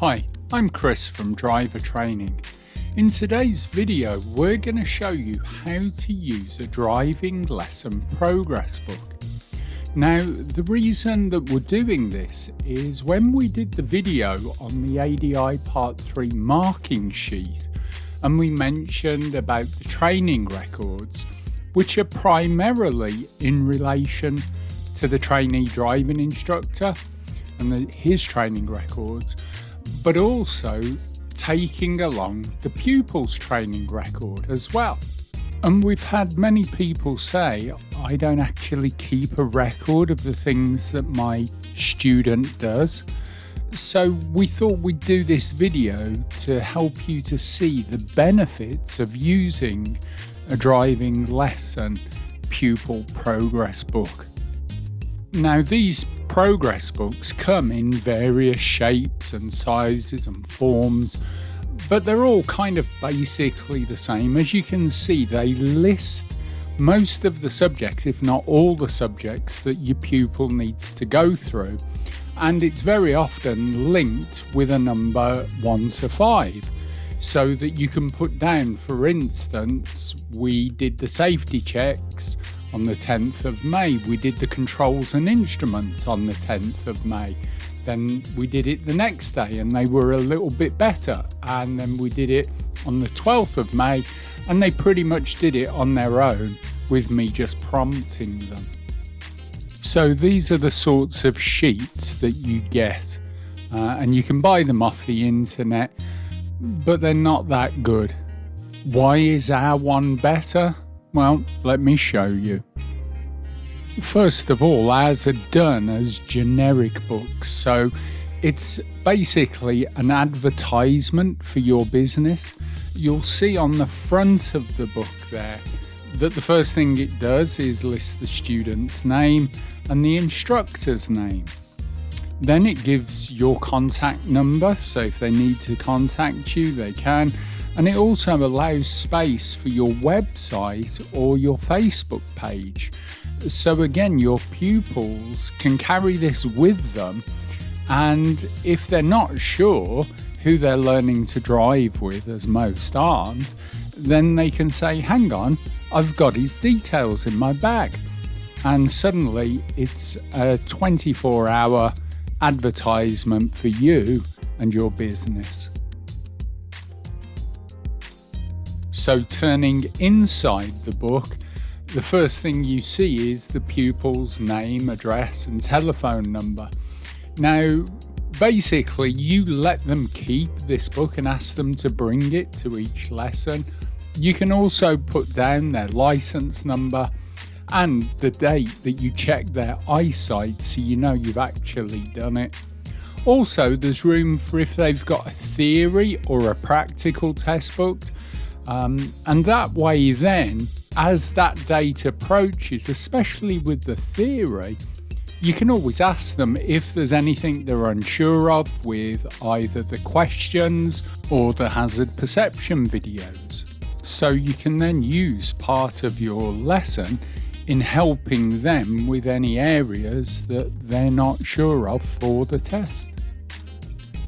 Hi, I'm Chris from Driver Training. In today's video, we're going to show you how to use a driving lesson progress book. Now, the reason that we're doing this is when we did the video on the ADI Part 3 marking sheet, and we mentioned about the training records, which are primarily in relation to the trainee driving instructor and his training records, but also taking along the pupil's training record as well. And we've had many people say, I don't actually keep a record of the things that my student does. So we thought we'd do this video to help you to see the benefits of using a driving lesson pupil progress book. Now, these progress books come in various shapes and sizes and forms, but they're all kind of basically the same. As you can see, they list most of the subjects, if not all the subjects, that your pupil needs to go through. And it's very often linked with a number 1 to 5, so that you can put down, for instance, we did the safety checks on the 10th of May. We did the controls and instruments on the 10th of May. Then we did it the next day and they were a little bit better. And then we did it on the 12th of May and they pretty much did it on their own with me just prompting them. So these are the sorts of sheets that you get, and you can buy them off the internet, but they're not that good. Why is our one better? Well, let me show you. First of all, ours are done as generic books, so it's basically an advertisement for your business. You'll see on the front of the book there that the first thing it does is list the student's name and the instructor's name. Then it gives your contact number, so if they need to contact you, they can. And it also allows space for your website or your Facebook page. So again, your pupils can carry this with them, and if they're not sure who they're learning to drive with, as most aren't, then they can say, hang on, I've got his details in my bag. And suddenly it's a 24-hour advertisement for you and your business. So turning inside the book, the first thing you see is the pupil's name, address and telephone number. Now, basically you let them keep this book and ask them to bring it to each lesson. You can also put down their license number and the date that you check their eyesight, so you know you've actually done it. Also, there's room for if they've got a theory or a practical test booked. And that way then, as that date approaches, especially with the theory, you can always ask them if there's anything they're unsure of with either the questions or the hazard perception videos. So you can then use part of your lesson in helping them with any areas that they're not sure of for the test.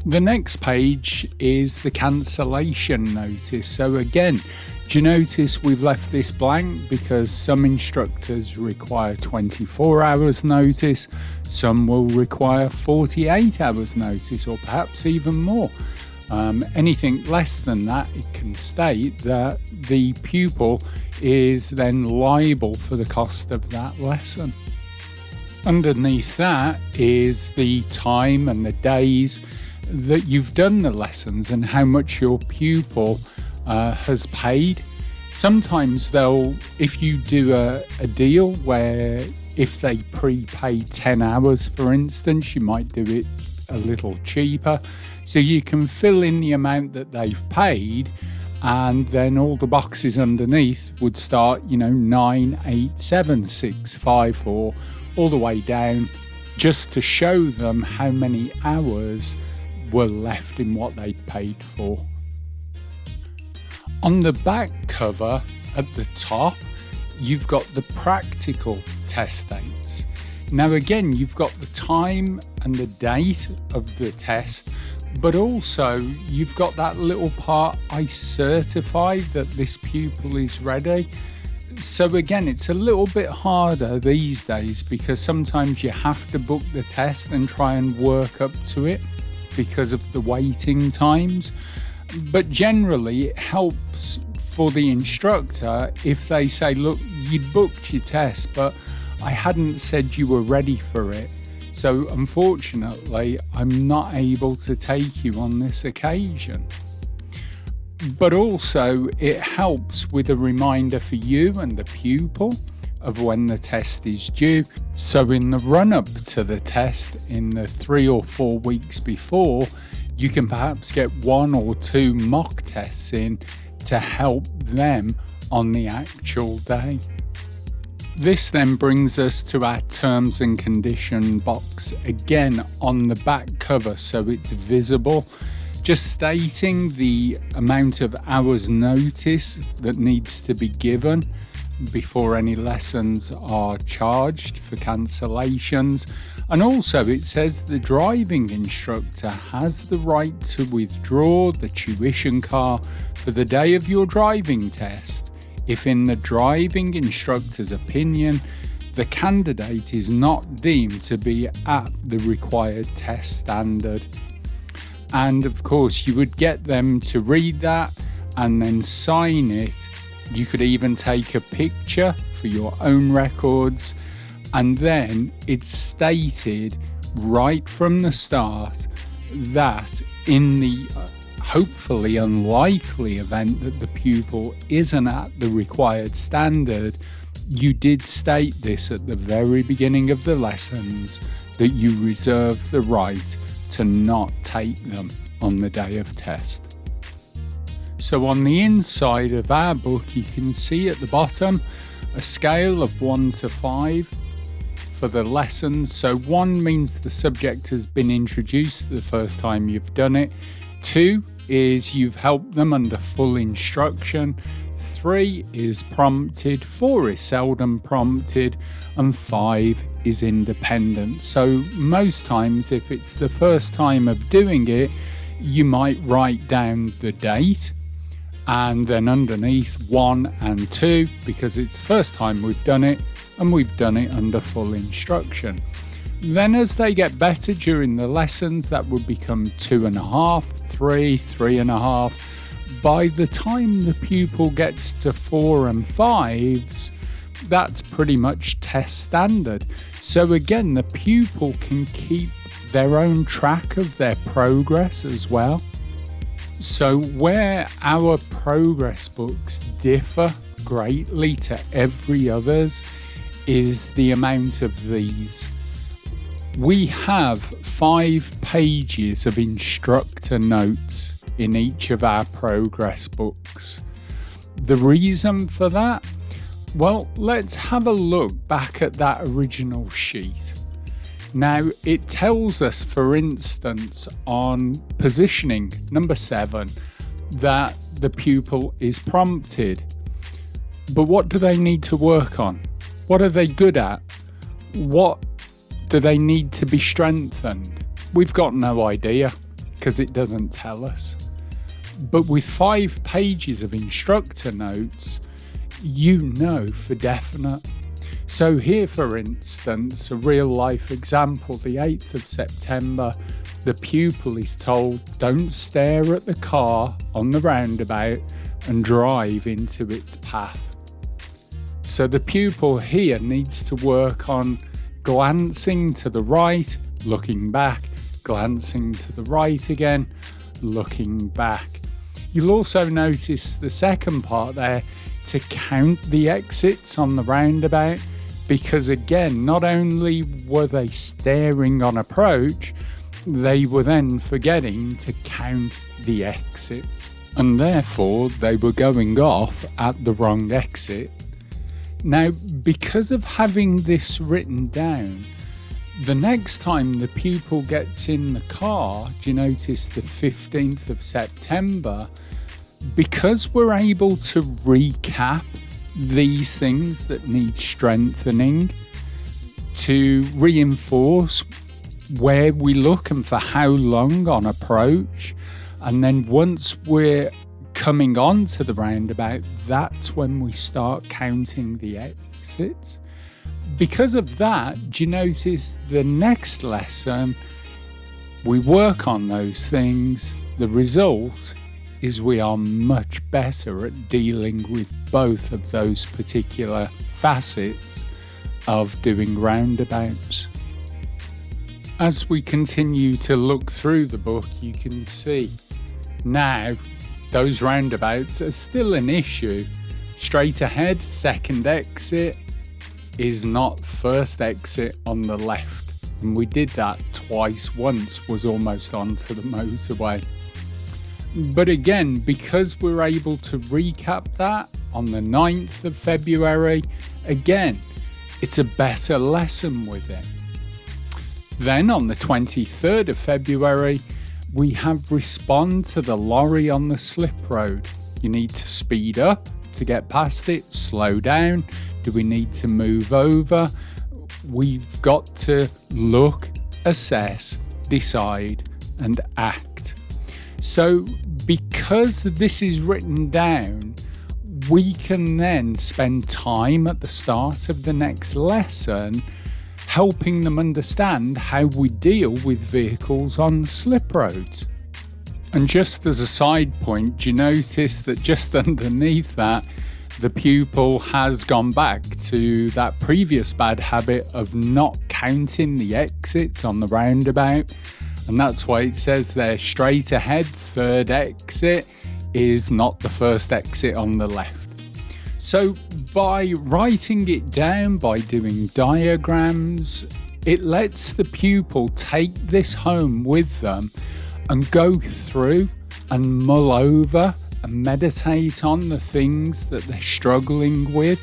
The next page is the cancellation notice. So again, do you notice we've left this blank because some instructors require 24 hours notice, some will require 48 hours notice, or perhaps even more. Anything less than that, it can state that the pupil is then liable for the cost of that lesson. Underneath that is the time and the days that you've done the lessons and how much your pupil has paid. Sometimes if you do a deal where if they prepay 10 hours, for instance, you might do it a little cheaper. So you can fill in the amount that they've paid, and then all the boxes underneath would start, 9, 8, 7, 6, 5, 4, all the way down, just to show them how many hours were left in what they'd paid for. On the back cover at the top, you've got the practical test dates. Now again, you've got the time and the date of the test, But also you've got that little part, I certify that this pupil is ready. So again, it's a little bit harder these days because sometimes you have to book the test and try and work up to it because of the waiting times. But generally it helps for the instructor if they say, look, you booked your test, but I hadn't said you were ready for it. So unfortunately, I'm not able to take you on this occasion. But also it helps with a reminder for you and the pupil of when the test is due. So in the run-up to the test, in the 3 or 4 weeks before, you can perhaps get 1 or 2 mock tests in to help them on the actual day. This then brings us to our terms and condition box, again on the back cover so it's visible, just stating the amount of hours notice that needs to be given before any lessons are charged for cancellations. And also it says the driving instructor has the right to withdraw the tuition car for the day of your driving test if in the driving instructor's opinion the candidate is not deemed to be at the required test standard. And of course you would get them to read that and then sign it. You could even take a picture for your own records, and then it's stated right from the start that in the hopefully unlikely event that the pupil isn't at the required standard, you did state this at the very beginning of the lessons that you reserve the right to not take them on the day of test. So on the inside of our book you can see at the bottom a scale of 1 to 5 for the lessons. So 1 means the subject has been introduced the first time you've done it. 2 is you've helped them under full instruction. 3 is prompted. 4 is seldom prompted. And 5 is independent. So most times if it's the first time of doing it, you might write down the date and then underneath 1 and 2 because it's the first time we've done it and we've done it under full instruction. Then as they get better during the lessons, that would become 2.5, 3, 3.5. By the time the pupil gets to 4 and 5s, that's pretty much test standard. So again, the pupil can keep their own track of their progress as well. So where our progress books differ greatly to every others is the amount of these. We have 5 pages of instructor notes in each of our progress books. The reason for that? Well, let's have a look back at that original sheet. Now, it tells us, for instance, on positioning, number 7, that the pupil is prompted. But what do they need to work on? What are they good at? What do they need to be strengthened? We've got no idea because it doesn't tell us. But with 5 pages of instructor notes, you know for definite. So here, for instance, a real life example, the 8th of September, the pupil is told, don't stare at the car on the roundabout and drive into its path. So the pupil here needs to work on glancing to the right, looking back, glancing to the right again, looking back. You'll also notice the second part there, to count the exits on the roundabout, because again, not only were they staring on approach, they were then forgetting to count the exits, and therefore they were going off at the wrong exit. Now, because of having this written down, the next time the pupil gets in the car, do you notice the 15th of September, because we're able to recap these things that need strengthening to reinforce where we look and for how long on approach. And then once we're coming on to the roundabout, that's when we start counting the exits. Because of that, do you notice the next lesson, we work on those things. The result is we are much better at dealing with both of those particular facets of doing roundabouts. As we continue to look through the book, you can see now those roundabouts are still an issue. Straight ahead, second exit is not first exit on the left. And we did that twice. Once was almost onto the motorway. But again, because we're able to recap that on the 9th of February, again, it's a better lesson with it. Then on the 23rd of February, we have respond to the lorry on the slip road. You need to speed up to get past it, slow down. Do we need to move over? We've got to look, assess, decide, and act. So because this is written down, we can then spend time at the start of the next lesson helping them understand how we deal with vehicles on slip roads. And just as a side point, do you notice that just underneath that, the pupil has gone back to that previous bad habit of not counting the exits on the roundabout? And that's why it says there, straight ahead, third exit is not the first exit on the left. So by writing it down, by doing diagrams, it lets the pupil take this home with them and go through and mull over and meditate on the things that they're struggling with,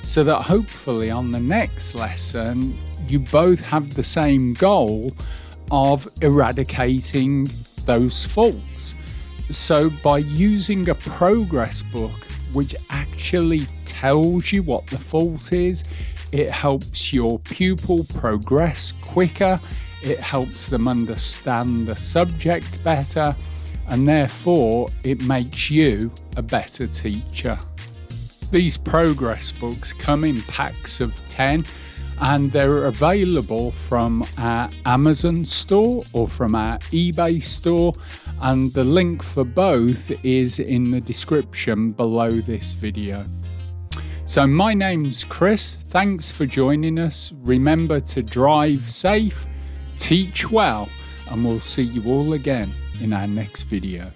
so that hopefully on the next lesson you both have the same goal of eradicating those faults. So by using a progress book which actually tells you what the fault is, it helps your pupil progress quicker, it helps them understand the subject better, and therefore it makes you a better teacher. These progress books come in packs of 10 and they're available from our Amazon store or from our eBay store, and the link for both is in the description below this video. So my name's Chris, thanks for joining us. Remember to drive safe, teach well, and we'll see you all again in our next video.